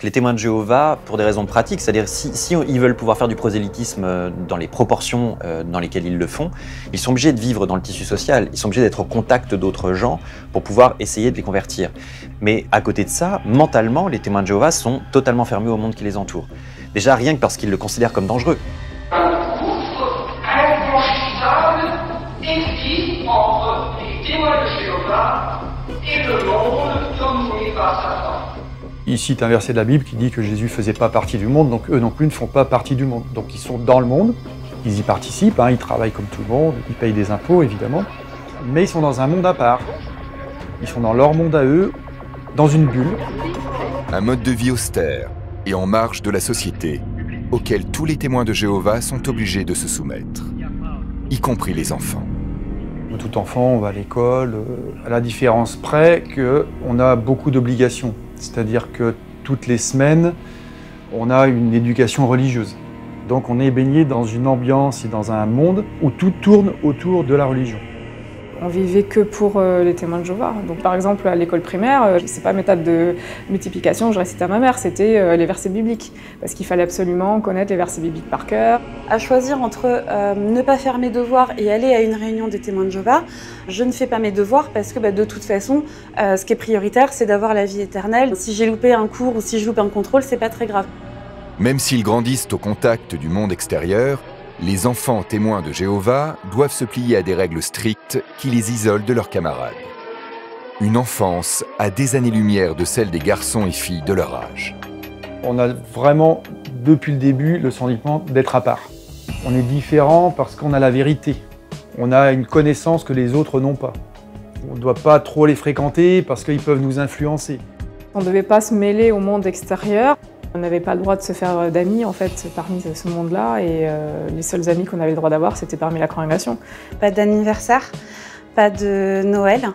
Les témoins de Jéhovah, pour des raisons pratiques, c'est-à-dire si ils veulent pouvoir faire du prosélytisme dans les proportions dans lesquelles ils le font, ils sont obligés de vivre dans le tissu social, ils sont obligés d'être au contact d'autres gens pour pouvoir essayer de les convertir. Mais à côté de ça, mentalement, les témoins de Jéhovah sont totalement fermés au monde qui les entoure. Déjà, rien que parce qu'ils le considèrent comme dangereux. Un gouffre infranchissable existe entre les témoins de Jéhovah et le monde dominé par Satan. Il cite un verset de la Bible qui dit que Jésus ne faisait pas partie du monde, donc eux non plus ne font pas partie du monde. Donc ils sont dans le monde, ils y participent, ils travaillent comme tout le monde, ils payent des impôts évidemment, mais ils sont dans un monde à part. Ils sont dans leur monde à eux, dans une bulle. Un mode de vie austère et en marge de la société, auquel tous les témoins de Jéhovah sont obligés de se soumettre, y compris les enfants. Tout enfant, on va à l'école, à la différence près qu'on a beaucoup d'obligations. C'est-à-dire que toutes les semaines, on a une éducation religieuse. Donc on est baigné dans une ambiance et dans un monde où tout tourne autour de la religion. On vivait que pour les témoins de Jéhovah. Donc par exemple à l'école primaire, c'est pas mes tables de multiplication, je récitais à ma mère, c'était les versets bibliques. Parce qu'il fallait absolument connaître les versets bibliques par cœur. À choisir entre ne pas faire mes devoirs et aller à une réunion des témoins de Jéhovah, je ne fais pas mes devoirs parce que de toute façon, ce qui est prioritaire, c'est d'avoir la vie éternelle. Si j'ai loupé un cours ou si je loupe un contrôle, c'est pas très grave. Même s'ils grandissent au contact du monde extérieur, les enfants témoins de Jéhovah doivent se plier à des règles strictes qui les isolent de leurs camarades. Une enfance à des années-lumière de celle des garçons et filles de leur âge. On a vraiment, depuis le début, le sentiment d'être à part. On est différent parce qu'on a la vérité. On a une connaissance que les autres n'ont pas. On ne doit pas trop les fréquenter parce qu'ils peuvent nous influencer. On ne devait pas se mêler au monde extérieur. On n'avait pas le droit de se faire d'amis en fait parmi ce monde-là et les seuls amis qu'on avait le droit d'avoir c'était parmi la congrégation. Pas d'anniversaire, pas de Noël.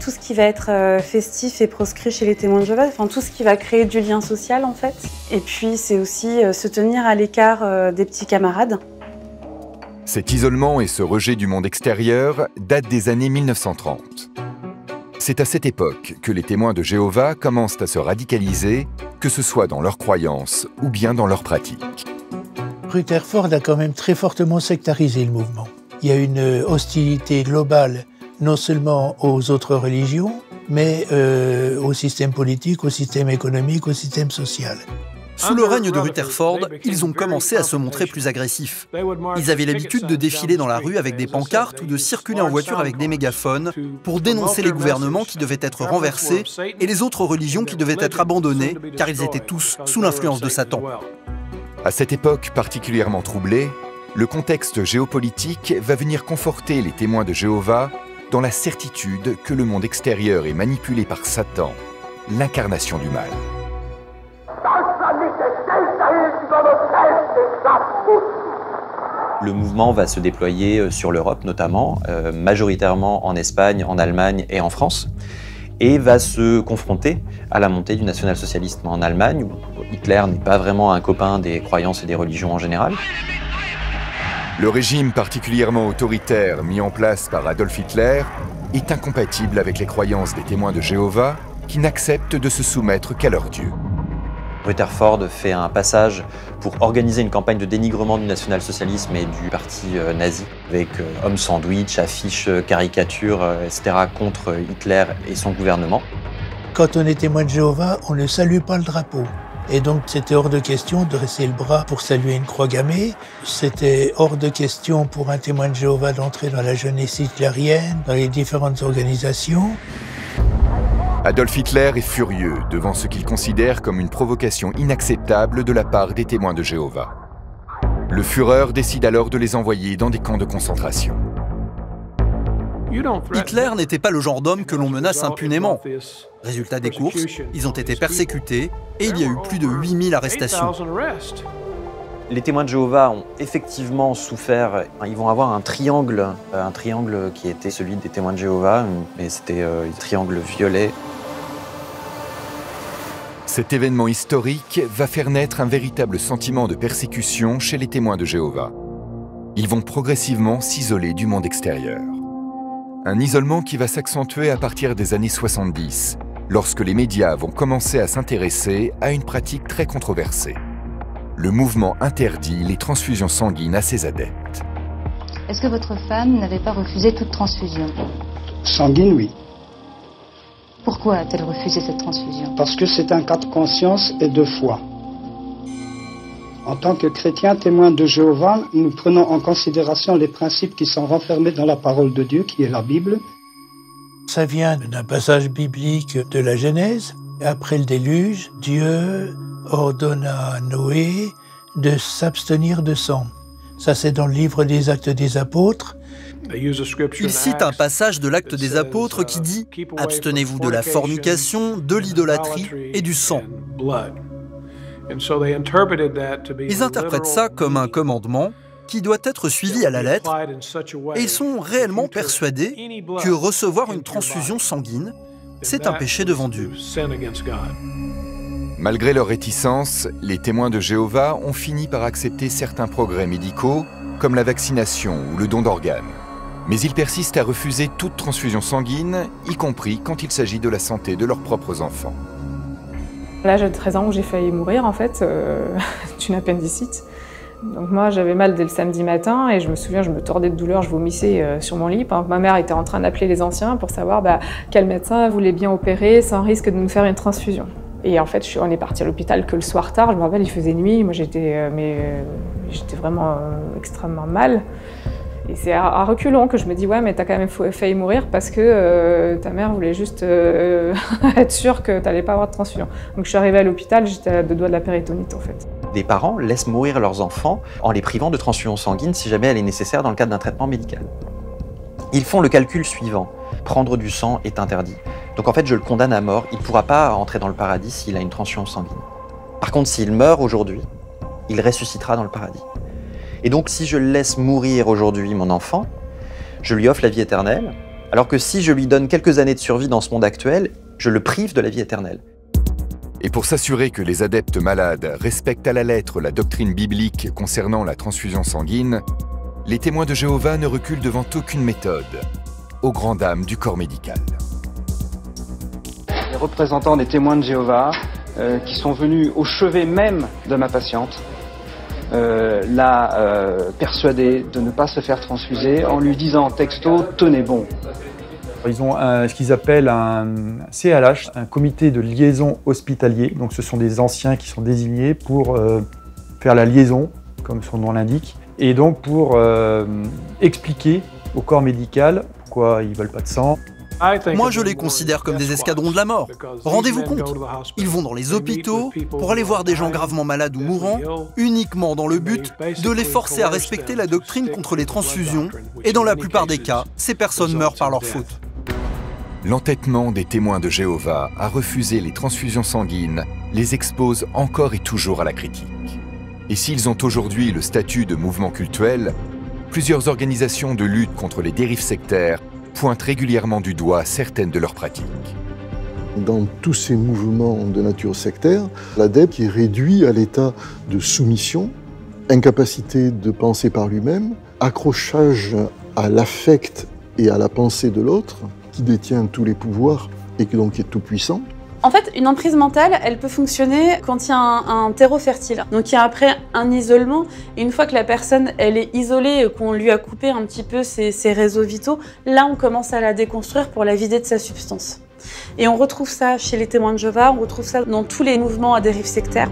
Tout ce qui va être festif et proscrit chez les témoins de Jéhovah, enfin tout ce qui va créer du lien social en fait. Et puis c'est aussi se tenir à l'écart des petits camarades. Cet isolement et ce rejet du monde extérieur datent des années 1930. C'est à cette époque que les témoins de Jéhovah commencent à se radicaliser, que ce soit dans leurs croyances ou bien dans leurs pratiques. Rutherford a quand même très fortement sectarisé le mouvement. Il y a une hostilité globale, non seulement aux autres religions, mais au système politique, au système économique, au système social. Sous le règne de Rutherford, ils ont commencé à se montrer plus agressifs. Ils avaient l'habitude de défiler dans la rue avec des pancartes ou de circuler en voiture avec des mégaphones pour dénoncer les gouvernements qui devaient être renversés et les autres religions qui devaient être abandonnées car ils étaient tous sous l'influence de Satan. À cette époque particulièrement troublée, le contexte géopolitique va venir conforter les témoins de Jéhovah dans la certitude que le monde extérieur est manipulé par Satan, l'incarnation du mal. Le mouvement va se déployer sur l'Europe notamment, majoritairement en Espagne, en Allemagne et en France, et va se confronter à la montée du national-socialisme en Allemagne, où Hitler n'est pas vraiment un copain des croyances et des religions en général. Le régime particulièrement autoritaire mis en place par Adolf Hitler est incompatible avec les croyances des témoins de Jéhovah qui n'acceptent de se soumettre qu'à leur Dieu. Rutherford fait un passage pour organiser une campagne de dénigrement du national-socialisme et du parti nazi, avec hommes sandwich, affiches, caricatures, etc. contre Hitler et son gouvernement. Quand on est témoin de Jéhovah, on ne salue pas le drapeau. Et donc c'était hors de question de dresser le bras pour saluer une croix gammée. C'était hors de question pour un témoin de Jéhovah d'entrer dans la jeunesse hitlérienne, dans les différentes organisations. Adolf Hitler est furieux devant ce qu'il considère comme une provocation inacceptable de la part des témoins de Jéhovah. Le Führer décide alors de les envoyer dans des camps de concentration. Hitler n'était pas le genre d'homme que l'on menace impunément. Résultat des courses, ils ont été persécutés et il y a eu plus de 8000 arrestations. Les témoins de Jéhovah ont effectivement souffert. Ils vont avoir un triangle qui était celui des témoins de Jéhovah, mais c'était un triangle violet. Cet événement historique va faire naître un véritable sentiment de persécution chez les témoins de Jéhovah. Ils vont progressivement s'isoler du monde extérieur. Un isolement qui va s'accentuer à partir des années 70, lorsque les médias vont commencer à s'intéresser à une pratique très controversée. Le mouvement interdit les transfusions sanguines à ses adeptes. Est-ce que votre femme n'avait pas refusé toute transfusion? Sanguine, oui. Pourquoi a-t-elle refusé cette transfusion? Parce que c'est un cas de conscience et de foi. En tant que chrétiens témoins de Jéhovah, nous prenons en considération les principes qui sont renfermés dans la parole de Dieu, qui est la Bible. Ça vient d'un passage biblique de la Genèse. Après le déluge, Dieu ordonne à Noé de s'abstenir de sang. Ça, c'est dans le livre des Actes des Apôtres. Il cite un passage de l'Acte des Apôtres qui dit « Abstenez-vous de la fornication, de l'idolâtrie et du sang ». Ils interprètent ça comme un commandement qui doit être suivi à la lettre, et ils sont réellement persuadés que recevoir une transfusion sanguine, c'est un péché devant Dieu. Malgré leur réticence, les témoins de Jéhovah ont fini par accepter certains progrès médicaux, comme la vaccination ou le don d'organes. Mais ils persistent à refuser toute transfusion sanguine, y compris quand il s'agit de la santé de leurs propres enfants. À l'âge de 13 ans où j'ai failli mourir, en fait, d'une appendicite. Donc moi, j'avais mal dès le samedi matin et je me souviens, je me tordais de douleur, je vomissais sur mon lit. Pendant que ma mère était en train d'appeler les anciens pour savoir quel médecin voulait bien opérer sans risque de nous faire une transfusion. Et en fait, on est parti à l'hôpital que le soir tard. Je me rappelle, il faisait nuit. Moi, j'étais vraiment extrêmement mal. Et c'est à reculons que je me dis, ouais, mais t'as quand même failli mourir parce que ta mère voulait juste être sûre que t'allais pas avoir de transfusion. Donc je suis arrivée à l'hôpital, j'étais à 2 doigts de la péritonite en fait. Des parents laissent mourir leurs enfants en les privant de transfusion sanguine si jamais elle est nécessaire dans le cadre d'un traitement médical. Ils font le calcul suivant. Prendre du sang est interdit. Donc en fait, je le condamne à mort. Il ne pourra pas entrer dans le paradis s'il a une transfusion sanguine. Par contre, s'il meurt aujourd'hui, il ressuscitera dans le paradis. Et donc, si je laisse mourir aujourd'hui mon enfant, je lui offre la vie éternelle, alors que si je lui donne quelques années de survie dans ce monde actuel, je le prive de la vie éternelle. Et pour s'assurer que les adeptes malades respectent à la lettre la doctrine biblique concernant la transfusion sanguine, les témoins de Jéhovah ne reculent devant aucune méthode, aux grandes dames du corps médical. Les représentants des témoins de Jéhovah, qui sont venus au chevet même de ma patiente, l'a persuadé de ne pas se faire transfuser en lui disant texto « tenez bon ». Ils ont ce qu'ils appellent un CLH, un comité de liaison hospitalier. Donc ce sont des anciens qui sont désignés pour faire la liaison, comme son nom l'indique, et donc pour expliquer au corps médical pourquoi ils ne veulent pas de sang. Moi, je les considère comme des escadrons de la mort. Rendez-vous compte, ils vont dans les hôpitaux pour aller voir des gens gravement malades ou mourants, uniquement dans le but de les forcer à respecter la doctrine contre les transfusions, et dans la plupart des cas, ces personnes meurent par leur faute. L'entêtement des témoins de Jéhovah à refuser les transfusions sanguines les expose encore et toujours à la critique. Et s'ils ont aujourd'hui le statut de mouvement cultuel, plusieurs organisations de lutte contre les dérives sectaires pointent régulièrement du doigt certaines de leurs pratiques. Dans tous ces mouvements de nature sectaire, l'adepte est réduit à l'état de soumission, incapacité de penser par lui-même, accrochage à l'affect et à la pensée de l'autre, qui détient tous les pouvoirs et qui donc est tout puissant. En fait, une emprise mentale, elle peut fonctionner quand il y a un terreau fertile. Donc il y a après un isolement. Et une fois que la personne elle est isolée, qu'on lui a coupé un petit peu ses réseaux vitaux, là on commence à la déconstruire pour la vider de sa substance. Et on retrouve ça chez les témoins de Jéhovah, on retrouve ça dans tous les mouvements à dérive sectaire.